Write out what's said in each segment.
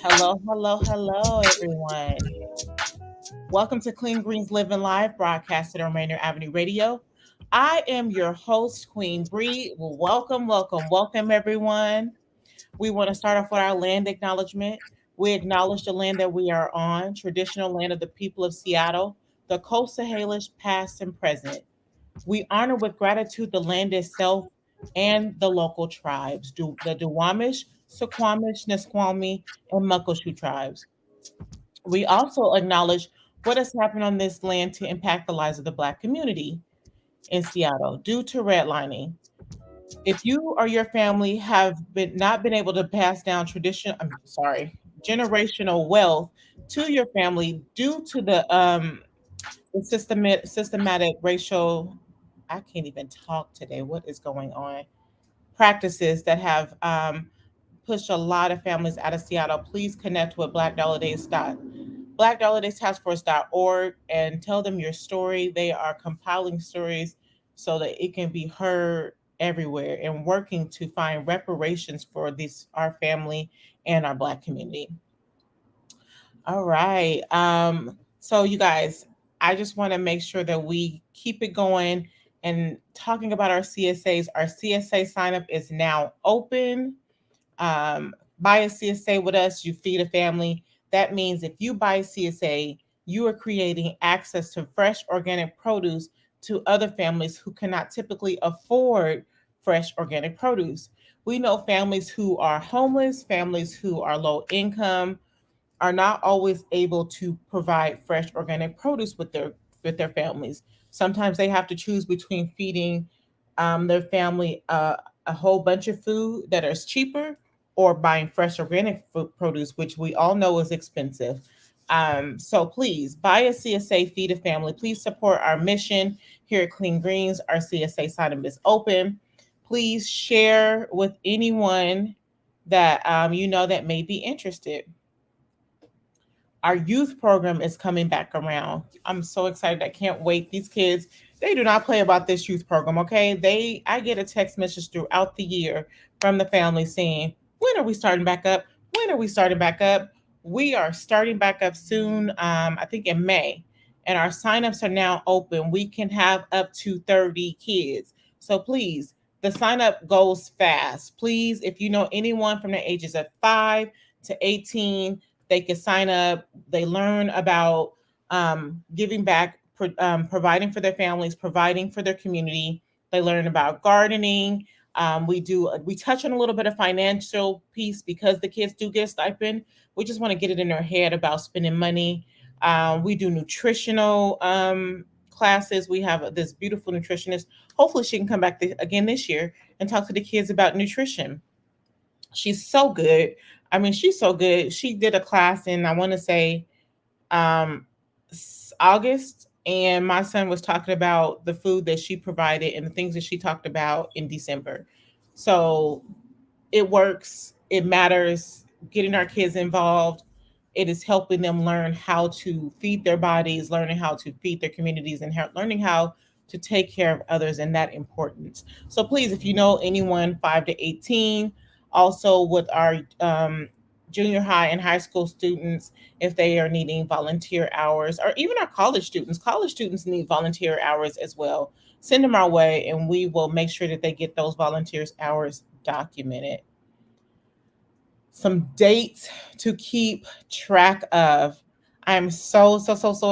Hello, hello, hello, everyone. Welcome to Clean Greens Living Live, broadcasted on Rainier Avenue Radio. I am your host, Queen Bri. Well, welcome, everyone. We want to start off with our land acknowledgement. We acknowledge the land that we are on, traditional land of the people of Seattle, the Coast Salish, past and present. We honor with gratitude the land itself and the local tribes, the Duwamish, Suquamish, Nisquamish, and Muckleshoot tribes. We also acknowledge what has happened on this land to impact the lives of the Black community in Seattle due to redlining. If you or your family have been not been able to pass down generational wealth to your family due to the systematic racial, I can't even talk today. What is going on? Practices that have pushed a lot of families out of Seattle. Please connect with blackdollardays.org and tell them your story. They are compiling stories so that it can be heard everywhere and working to find reparations for this our family and our Black community. All right. So you guys, I just want to make sure that we keep it going and talking about our CSAs. Our CSA sign up is now open. Buy a CSA with us, you feed a family. That means if you buy a CSA, you are creating access to fresh organic produce to other families who cannot typically afford fresh organic produce. We know families who are homeless, families who are low income, are not always able to provide fresh organic produce with their families. Sometimes they have to choose between feeding their family a whole bunch of food that is cheaper or buying fresh organic food produce, which we all know is expensive. So please buy a CSA, feed a family. Please support our mission here at Clean Greens. Our CSA sign up is open. Please share with anyone that you know that may be interested. Our youth program is coming back around. I'm so excited. I can't wait. These kids, they do not play about this youth program, okay? I get a text message throughout the year from the family saying, "When are we starting back up? When are we starting back up?" We are starting back up soon, I think in May. And our signups are now open. We can have up to 30 kids. So please, the sign up goes fast. Please, if you know anyone from the ages of 5 to 18, they can sign up. They learn about giving back, providing for their families, providing for their community. They learn about gardening. We touch on a little bit of financial piece because the kids do get a stipend. We just want to get it in their head about spending money. We do nutritional classes. We have this beautiful nutritionist. Hopefully, she can come back again this year and talk to the kids about nutrition. She's so good. I mean, she's so good. She did a class in, I want to say, um, August, and my son was talking about the food that she provided and the things that she talked about in December. So it works. It matters. Getting our kids involved. It is helping them learn how to feed their bodies, learning how to feed their communities, and learning how to take care of others and that importance. So please, if you know anyone 5 to 18, also with our junior high and high school students, if they are needing volunteer hours, or even our college students need volunteer hours as well. Send them our way, and we will make sure that they get those volunteers hours documented. Some dates to keep track of. I'm so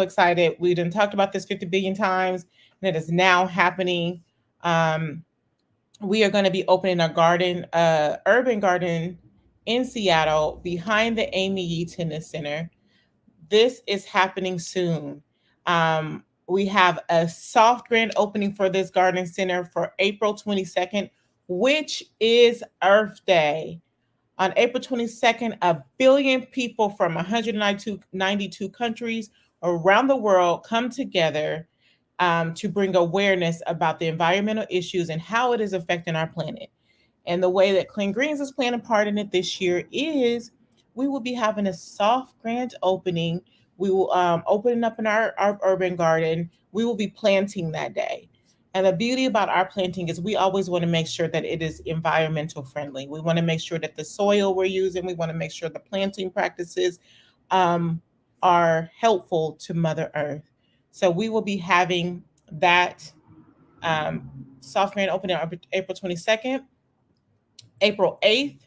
excited. We done talked about this 50 billion times, and it is now happening. Um, we are going to be opening a garden, urban garden in Seattle behind the Amy Yee Tennis Center. This is happening soon. We have a soft grand opening for this garden center for April 22nd, which is Earth Day. On April 22nd, a billion people from 192 countries around the world come together to bring awareness about the environmental issues and how it is affecting our planet. And the way that Clean Greens is playing a part in it this year is we will be having a soft grand opening. We will open it up in our urban garden. We will be planting that day. And the beauty about our planting is we always want to make sure that it is environmental friendly. We want to make sure that the soil we're using, we want to make sure the planting practices um, are helpful to Mother Earth. So we will be having that um, soft grand opening on April 22nd. April 8th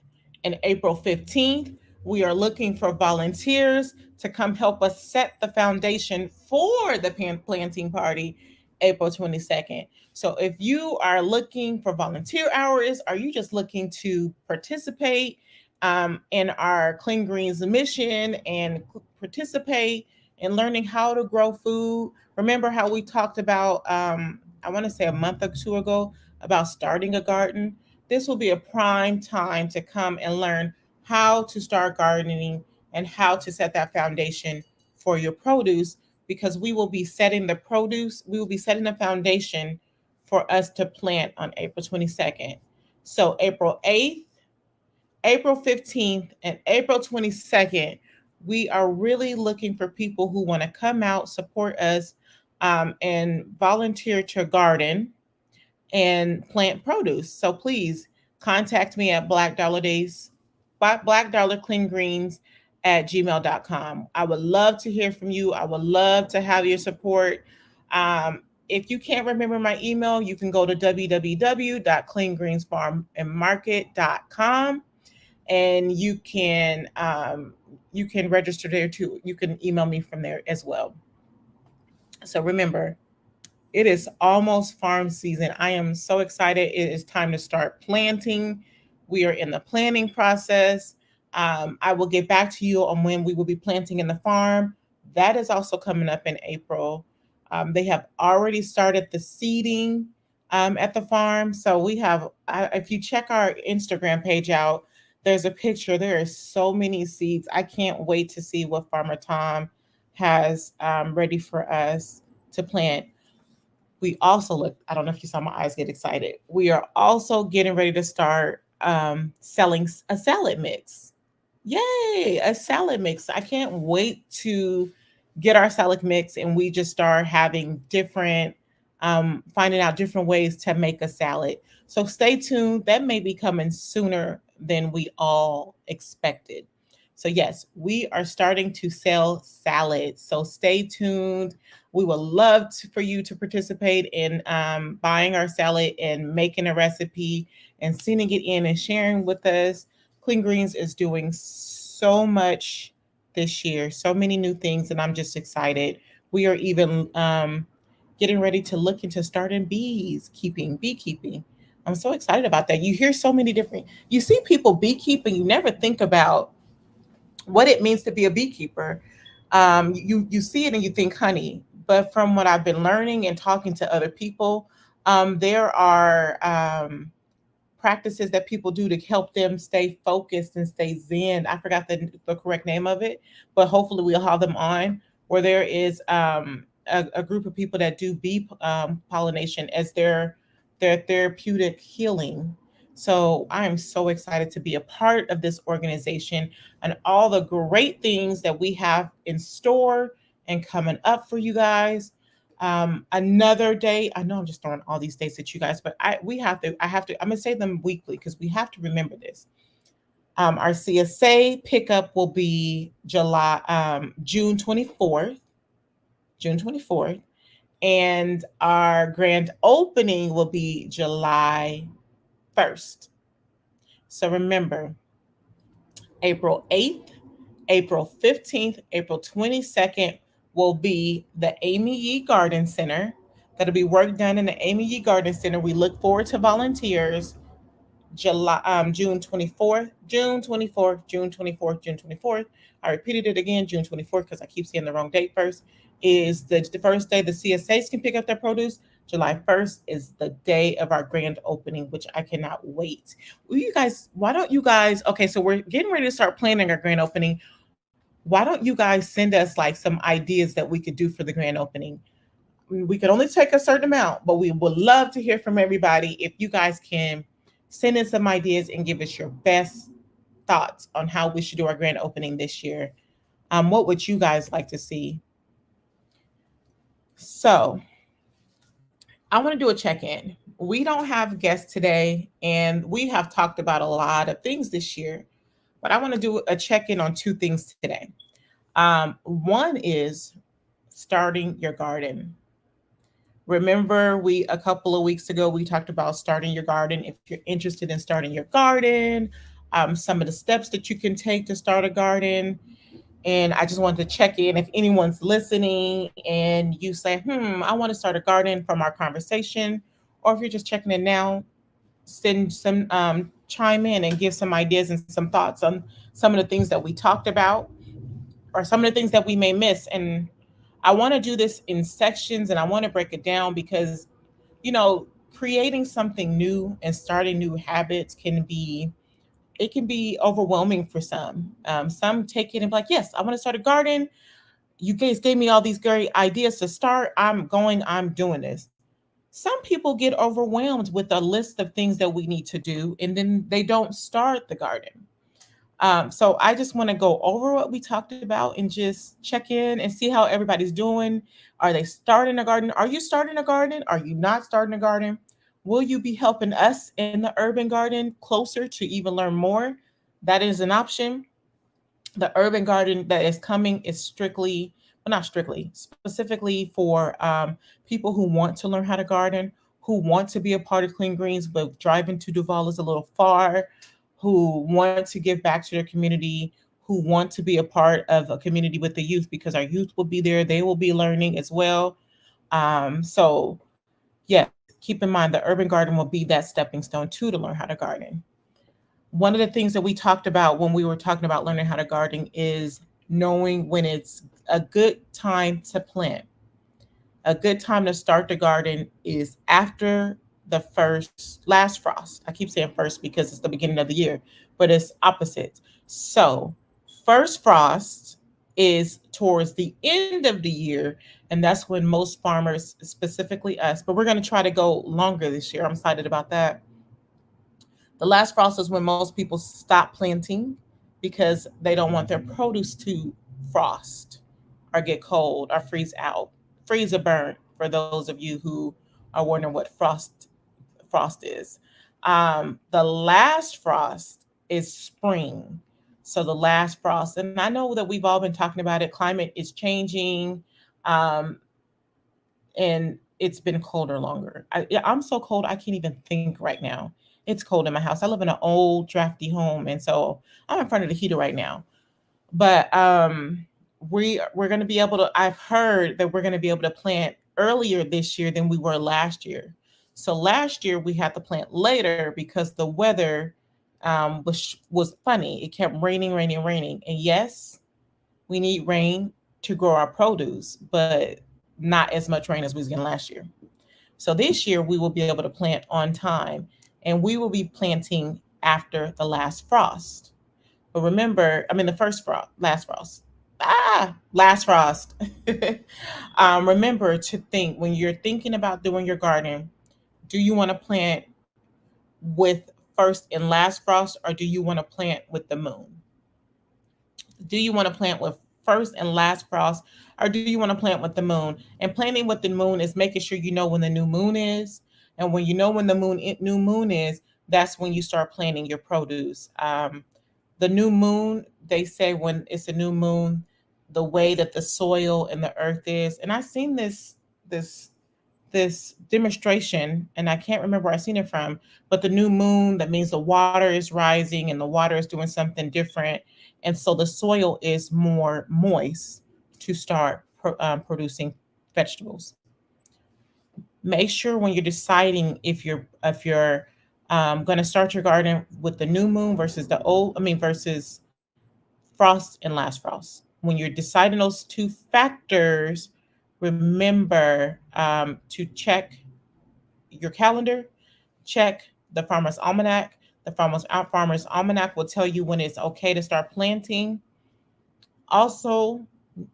and April 15th. We are looking for volunteers to come help us set the foundation for the planting party April 22nd. So if you are looking for volunteer hours, are you just looking to participate in our Clean Greens mission and participate in learning how to grow food? Remember how we talked about, I want to say a month or two ago, about starting a garden? This will be a prime time to come and learn how to start gardening and how to set that foundation for your produce, because we will be setting the foundation for us to plant on April 22nd. So April 8th, April 15th, and April 22nd, we are really looking for people who want to come out, support us, and volunteer to garden and plant produce. So please contact me at Black Dollar Days, Black Dollar Clean Greens at gmail.com. I would love to hear from you. I would love to have your support. If you can't remember my email, you can go to www.cleangreensfarmandmarket.com, and you can register there too. You can email me from there as well. So remember, it is almost farm season. I am so excited. It is time to start planting. We are in the planning process. I will get back to you on when we will be planting in the farm. That is also coming up in April. They have already started the seeding at the farm. So we have, if you check our Instagram page out, there's a picture. There are so many seeds. I can't wait to see what Farmer Tom has ready for us to plant. We also look, I don't know if you saw my eyes get excited. We are also getting ready to start selling a salad mix. Yay, a salad mix. I can't wait to get our salad mix and we just start having different, finding out different ways to make a salad. So stay tuned. That may be coming sooner than we all expected. So, yes, we are starting to sell salads. So stay tuned. We would love for you to participate in buying our salad and making a recipe and sending it in and sharing with us. Clean Greens is doing so much this year, so many new things, and I'm just excited. We are even getting ready to look into starting beekeeping. I'm so excited about that. You hear so many different, you see people beekeeping, you never think about what it means to be a beekeeper. You see it and you think honey, but from what I've been learning and talking to other people, there are practices that people do to help them stay focused and stay zen. I forgot the correct name of it, but hopefully we'll have them on. Where there is a group of people that do bee pollination as their therapeutic healing. So I am so excited to be a part of this organization and all the great things that we have in store and coming up for you guys. Another day, I know I'm just throwing all these dates at you guys, but I'm gonna say them weekly because we have to remember this. Our CSA pickup will be June 24th, June 24th, and our grand opening will be July 1st. So remember, April 8th, April 15th, April 22nd will be the Amy Yee Garden Center. That'll be work done in the Amy Yee Garden Center. We look forward to volunteers. June 24th, June 24th, June 24th, June 24th. I repeated it again, June 24th, because I keep saying the wrong date first, is the first day the CSAs can pick up their produce. July 1st is the day of our grand opening, which I cannot wait. Why don't you guys, okay, so we're getting ready to start planning our grand opening. Why don't you guys send us like some ideas that we could do for the grand opening? We could only take a certain amount, but we would love to hear from everybody. If you guys can send in some ideas and give us your best thoughts on how we should do our grand opening this year. What would you guys like to see? So I want to do a check in. We don't have guests today, and we have talked about a lot of things this year, but I want to do a check in on two things today. One is starting your garden. Remember, we a couple of weeks ago we talked about starting your garden. If you're interested in starting your garden, some of the steps that you can take to start a garden. And I just wanted to check in if anyone's listening and you say, I want to start a garden from our conversation, or if you're just checking in now, send some chime in and give some ideas and some thoughts on some of the things that we talked about or some of the things that we may miss. And I want to do this in sections and I want to break it down because, creating something new and starting new habits it can be overwhelming for some. Some take it and be like, yes, I want to start a garden. You guys gave me all these great ideas to start. I'm doing this. Some people get overwhelmed with a list of things that we need to do, and then they don't start the garden. So I just want to go over what we talked about and just check in and see how everybody's doing. Are they starting a garden? Are you starting a garden? Are you not starting a garden? Will you be helping us in the urban garden closer to even learn more? That is an option. The urban garden that is coming is strictly, well, not strictly, specifically for people who want to learn how to garden, who want to be a part of Clean Greens, but driving to Duval is a little far, who want to give back to their community, who want to be a part of a community with the youth because our youth will be there. They will be learning as well. So, yes, keep in mind the urban garden will be that stepping stone too to learn how to garden. One of the things that we talked about when we were talking about learning how to garden is knowing when it's a good time to plant. A good time to start the garden is after the first last frost. I keep saying first because it's the beginning of the year, but it's opposite. So, first frost is towards the end of the year, and that's when most farmers, specifically us, but we're going to try to go longer this year. I'm excited about that. The last frost is when most people stop planting because they don't want their produce to frost or get cold or freeze out. Freeze or burn for those of you who are wondering what frost is. The last frost is spring. So the last frost, and I know that we've all been talking about it. Climate is changing. Um, and it's been colder longer. I'm so cold I can't even think right now. It's cold in my house. I live in an old drafty home, and so I'm in front of the heater right now. But we're going to be able to. I've heard that we're going to be able to plant earlier this year than we were last year. So last year we had to plant later because the weather was funny. It kept raining, raining, raining, and yes, we need rain to grow our produce, but not as much rain as we was getting last year. So this year we will be able to plant on time and we will be planting after the last frost. But remember, I mean the first frost, last frost. Last frost. Remember to think when you're thinking about doing your garden, do you want to plant with first and last frost or do you want to plant with the moon? Do you want to plant with first and last frost or do you want to plant with the moon? And planting with the moon is making sure you know when the new moon is, and when you know when the new moon is, that's when you start planting your produce. The new moon, they say when it's a new moon, the way that the soil and the earth is, and I've seen this this demonstration and I can't remember where I seen it from, but the new moon, that means the water is rising and the water is doing something different. And so the soil is more moist to start producing vegetables. Make sure when you're deciding if you're going to start your garden with the new moon versus the old, I mean, versus frost and last frost. When you're deciding those two factors, remember to check your calendar, check the farmer's almanac. The farmer's almanac will tell you when it's okay to start planting. Also,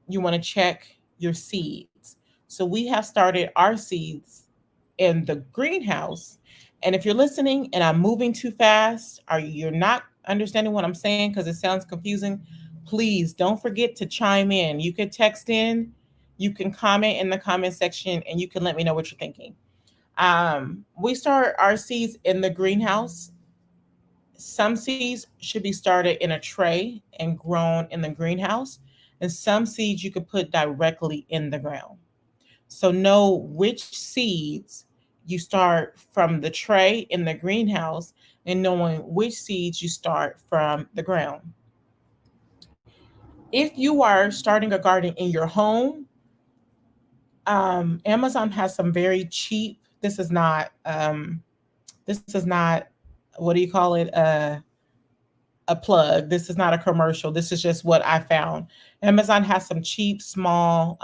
you want to check your seeds. So we have started our seeds in the greenhouse. And if you're listening and I'm moving too fast or you're not understanding what I'm saying because it sounds confusing, please don't forget to chime in. You can text in, you can comment in the comment section, and you can let me know what you're thinking. We start our seeds in the greenhouse. Some seeds should be started in a tray and grown in the greenhouse, and some seeds you could put directly in the ground. So know which seeds you start from the tray in the greenhouse and knowing which seeds you start from the ground. If you are starting a garden in your home, Amazon has some very cheap. This is not, what do you call it? A plug. This is not a commercial. This is just what I found. Amazon has some cheap, small.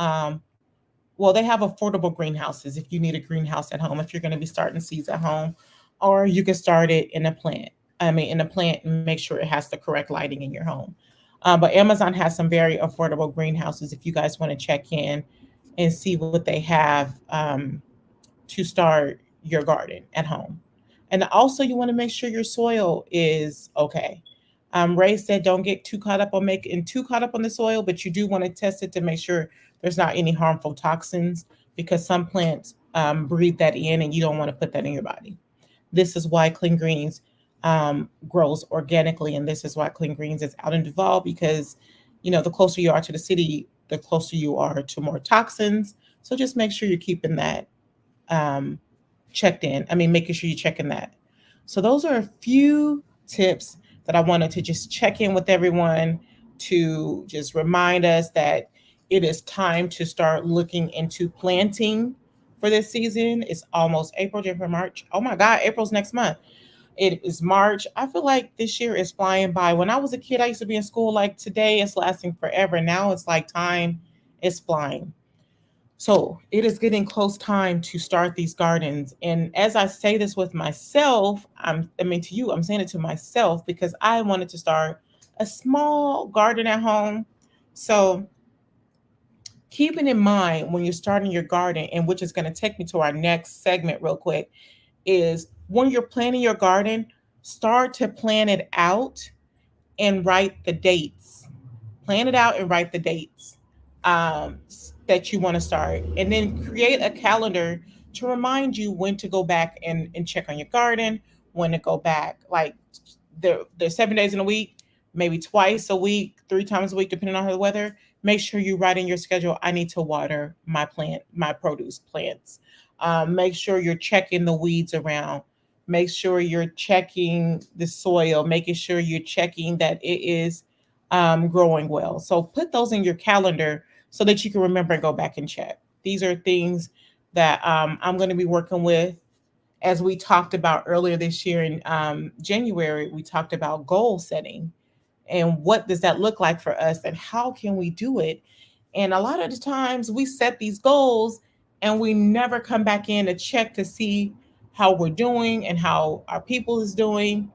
Well, they have affordable greenhouses if you need a greenhouse at home. If you're going to be starting seeds at home, or you can start it in a plant. I mean, in a plant, and make sure it has the correct lighting in your home. But Amazon has some very affordable greenhouses if you guys want to check in and see what they have to start your garden at home. And also, you want to make sure your soil is okay. Ray said, don't get too caught up on making too caught up on the soil, but you do want to test it to make sure there's not any harmful toxins because some plants breathe that in, and you don't want to put that in your body. This is why Clean Greens grows organically, and this is why Clean Greens is out in Duval because, the closer you are to the city, the closer you are to more toxins. So just make sure you're keeping that um, checked in. I mean, making sure you're checking that. So those are a few tips that I wanted to just check in with everyone to just remind us that it is time to start looking into planting for this season. It's almost April, January, March. Oh my God, April's next month. It is March. I feel like this year is flying by. When I was a kid, I used to be in school like today is lasting forever. Now it's like time is flying. So it is getting close time to start these gardens. And as I say this with myself, I mean, to you, I'm saying it to myself because I wanted to start a small garden at home. So keeping in mind when you're starting your garden, and which is going to take me to our next segment real quick, is when you're planning your garden, start to plan it out and write the dates. Plan it out and write the dates that you want to start. And then create a calendar to remind you when to go back and check on your garden, when to go back. Like there's 7 days in a week, maybe twice a week, 3 times a week, depending on the weather. Make sure you write in your schedule, I need to water my produce plants. Make sure you're checking the weeds around. Make sure you're checking the soil, making sure you're checking that it is growing well. So put those in your calendar so that you can remember and go back and check. These are things that I'm going to be working with. As we talked about earlier this year in January, we talked about goal setting and what does that look like for us and how can we do it. And a lot of the times we set these goals and we never come back in to check to see how we're doing and how our people is doing.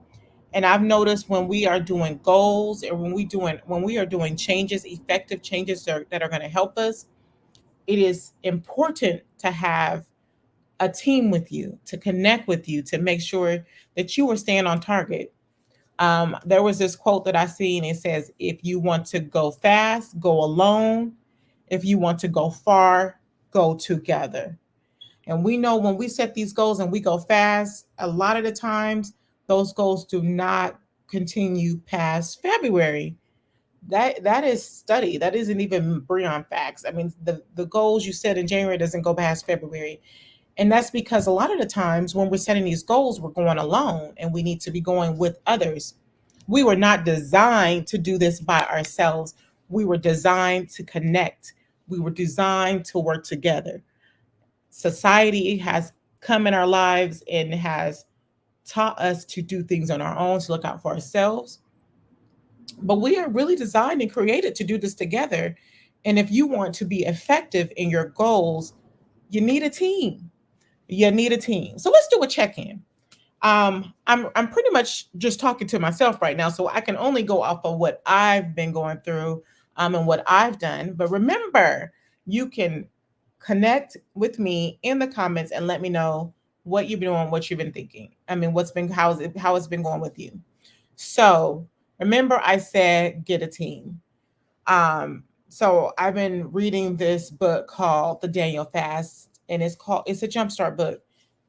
And I've noticed when we are doing goals and when we are doing changes, effective changes that are going to help us, it is important to have a team with you, to connect with you, to make sure that you are staying on target. There was this quote that I seen. It says, "If you want to go fast, go alone. If you want to go far, go together." And we know when we set these goals and we go fast, a lot of the times those goals do not continue past February. That is study. That isn't even Breon facts. I mean, the goals you set in January doesn't go past February. And that's because a lot of the times when we're setting these goals, we're going alone and we need to be going with others. We were not designed to do this by ourselves. We were designed to connect. We were designed to work together. Society has come in our lives and has taught us to do things on our own, to look out for ourselves. But we are really designed and created to do this together. And if you want to be effective in your goals, you need a team. You need a team. So let's do a check-in. I'm pretty much just talking to myself right now, so I can only go off of what I've been going through and what I've done. But remember, you can connect with me in the comments and let me know what you've been doing, what you've been thinking. I mean, how it's been going with you. So remember, I said get a team. So I've been reading this book called The Daniel Fast, and it's a jumpstart book.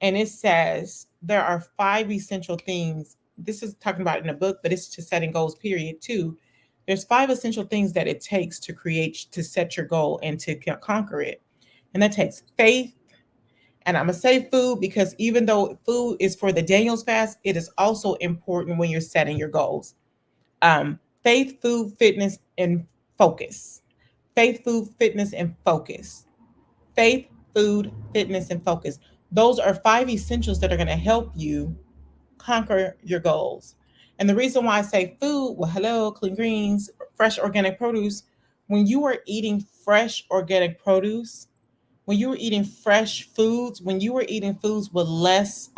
and it says there are five essential things. This is talking about in a book, but it's to setting goals, period, too. There's five essential things that it takes to create, to set your goal and to conquer it. And that takes faith. And I'm going to say food because even though food is for the Daniel's fast, it is also important when you're setting your goals. Faith, food, fitness, and focus. Faith, food, fitness, and focus. Faith, food, fitness, and focus. Those are five essentials that are going to help you conquer your goals. And the reason why I say food, well, hello, clean greens, fresh organic produce. When you are eating fresh organic produce, when you were eating fresh foods, when you were eating foods with less,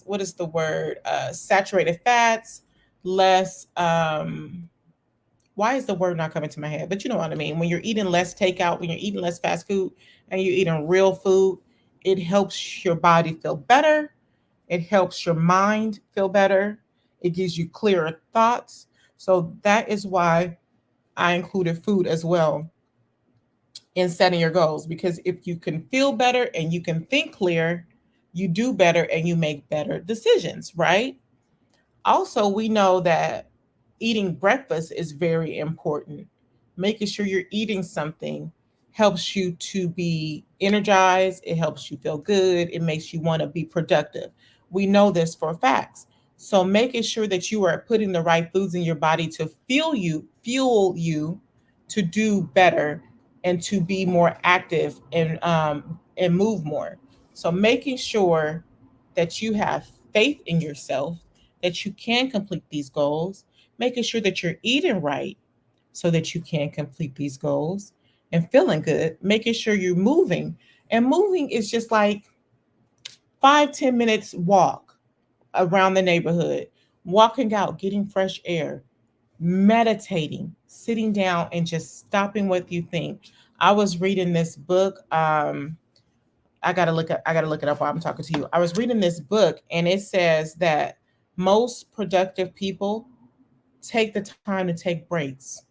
what is the word, saturated fats, less why is the word not coming to my head, but you know what I mean, when you're eating less takeout, when you're eating less fast food and you're eating real food, it helps your body feel better, it helps your mind feel better, it gives you clearer thoughts. So that is why I included food as well in setting your goals, because if you can feel better and you can think clear, you do better and you make better decisions, right? Also, we know that eating breakfast is very important. Making sure you're eating something helps you to be energized, it helps you feel good, it makes you want to be productive. We know this for facts. So making sure that you are putting the right foods in your body to fuel you to do better and to be more active and move more. So making sure that you have faith in yourself, that you can complete these goals, making sure that you're eating right so that you can complete these goals, and feeling good, making sure you're moving. And moving is just like 5-10 minutes walk around the neighborhood, walking out, getting fresh air, meditating, sitting down and just stopping what you think. I was reading this book. I gotta look it up while I'm talking to you. I was reading this book and it says that most productive people take the time to take breaks.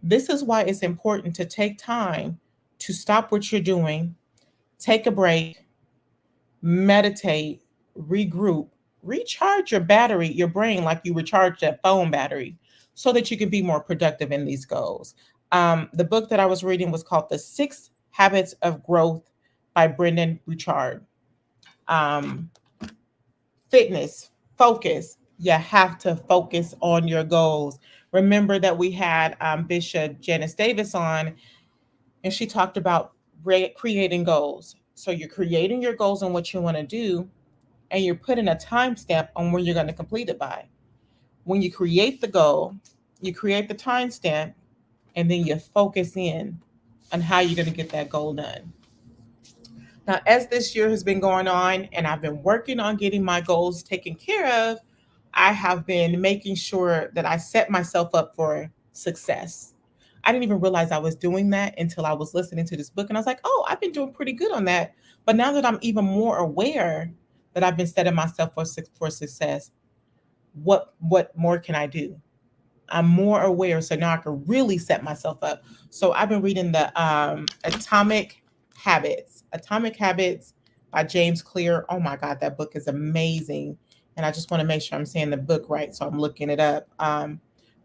This is why it's important to take time to stop what you're doing, take a break, meditate, regroup, recharge your battery, your brain, like you recharge that phone battery, so that you can be more productive in these goals. The book that I was reading was called The Six Habits of Growth by Brendan Bouchard. Um, Fitness, focus. You have to focus on your goals. Remember that we had Bishop Janice Davis on, and she talked about creating goals. So you're creating your goals and what you want to do, and you're putting a timestamp on when you're going to complete it by. When you create the goal, you create the timestamp, and then you focus in on how you're going to get that goal done. Now, as this year has been going on and I've been working on getting my goals taken care of, I have been making sure that I set myself up for success. I didn't even realize I was doing that until I was listening to this book. And I was like, oh, I've been doing pretty good on that. But now that I'm even more aware that I've been setting myself for success, what more can I do? I'm more aware, so now I can really set myself up. So I've been reading the Atomic Habits by James Clear. Oh my God, that book is amazing. And I just want to make sure I'm saying the book right, so I'm looking it up.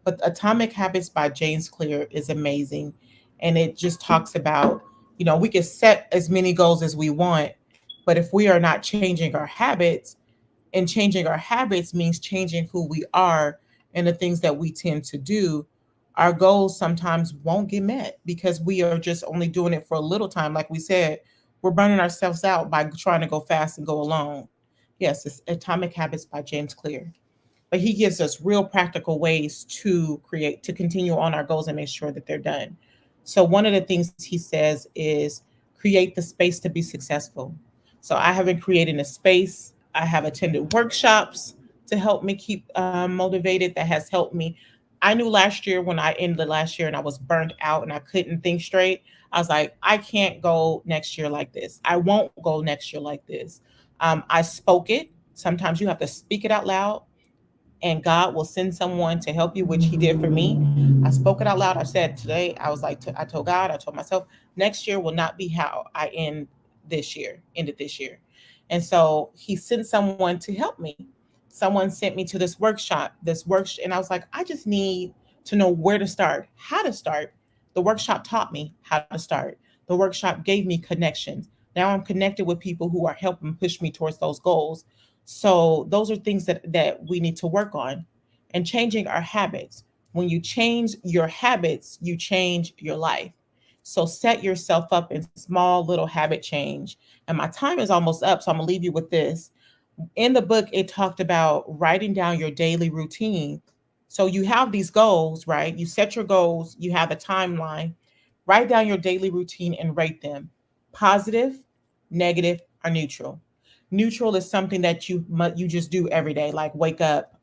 But Atomic Habits by James Clear is amazing. And it just talks about, we can set as many goals as we want, but if we are not changing our habits, and changing our habits means changing who we are and the things that we tend to do, our goals sometimes won't get met because we are just only doing it for a little time. Like we said, we're burning ourselves out by trying to go fast and go alone. Yes, it's Atomic Habits by James Clear. But he gives us real practical ways to continue on our goals and make sure that they're done. So one of the things he says is create the space to be successful. So I have been creating a space. I have attended workshops to help me keep motivated. That has helped me. I knew last year, when I ended last year and I was burnt out and I couldn't think straight, I was like, I can't go next year like this. I won't go next year like this. I spoke it. Sometimes you have to speak it out loud, and God will send someone to help you, which He did for me. I spoke it out loud. I said today, I was like, I told God, I told myself, next year will not be how I end this year, ended this year. And so he sent someone to help me. Someone sent me to this workshop, and I was like, I just need to know where to start, how to start. The workshop taught me how to start. The workshop gave me connections. Now I'm connected with people who are helping push me towards those goals. So those are things that we need to work on. And changing our habits. When you change your habits, you change your life. So set yourself up in small little habit change. And my time is almost up, so I'm gonna leave you with this. In the book, it talked about writing down your daily routine. So you have these goals, right? You set your goals, you have a timeline. Write down your daily routine and rate them: positive, negative, or neutral. Neutral is something that you just do every day, like wake up,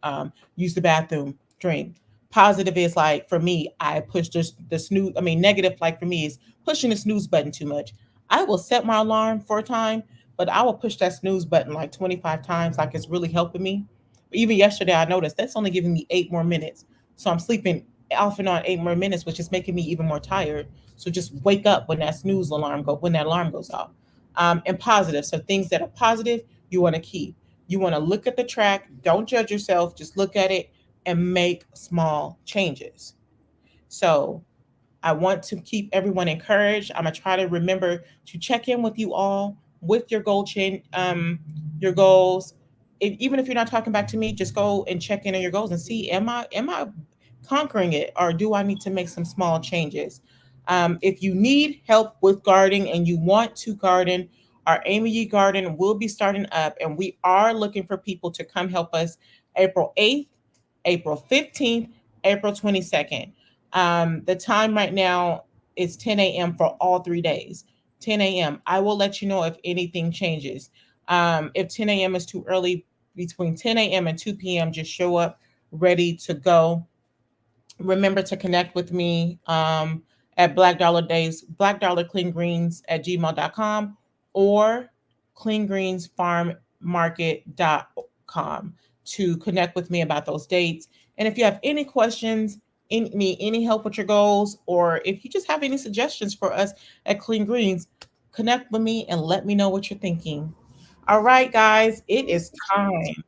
use the bathroom, drink. Positive is like for me, I push the snooze. I mean, negative, like for me, is pushing the snooze button too much. I will set my alarm for a time, but I will push that snooze button like 25 times, like it's really helping me. Even yesterday, I noticed that's only giving me 8 more minutes. So I'm sleeping off and on 8 more minutes, which is making me even more tired. So just wake up when that alarm goes off. And positive. So things that are positive, you want to keep. You want to look at the track. Don't judge yourself. Just look at it and make small changes. So I want to keep everyone encouraged. I'm gonna try to remember to check in with you all with your your goals. Even if you're not talking back to me, just go and check in on your goals and see, am I conquering it, or do I need to make some small changes? If you need help with gardening and you want to garden, our Amy Yee Garden will be starting up, and we are looking for people to come help us April 8th, April 15th, April 22nd. The time right now is 10 a.m. for all 3 days. 10 a.m. I will let you know if anything changes. If 10 a.m. is too early, between 10 a.m. and 2 p.m., just show up ready to go. Remember to connect with me at Black Dollar Days, Black Dollar Clean Greens at gmail.com, or cleangreensfarmmarket.com to connect with me about those dates. And if you have any questions, any help with your goals, or if you just have any suggestions for us at Clean Greens, connect with me and let me know what you're thinking. All right, guys, it is time.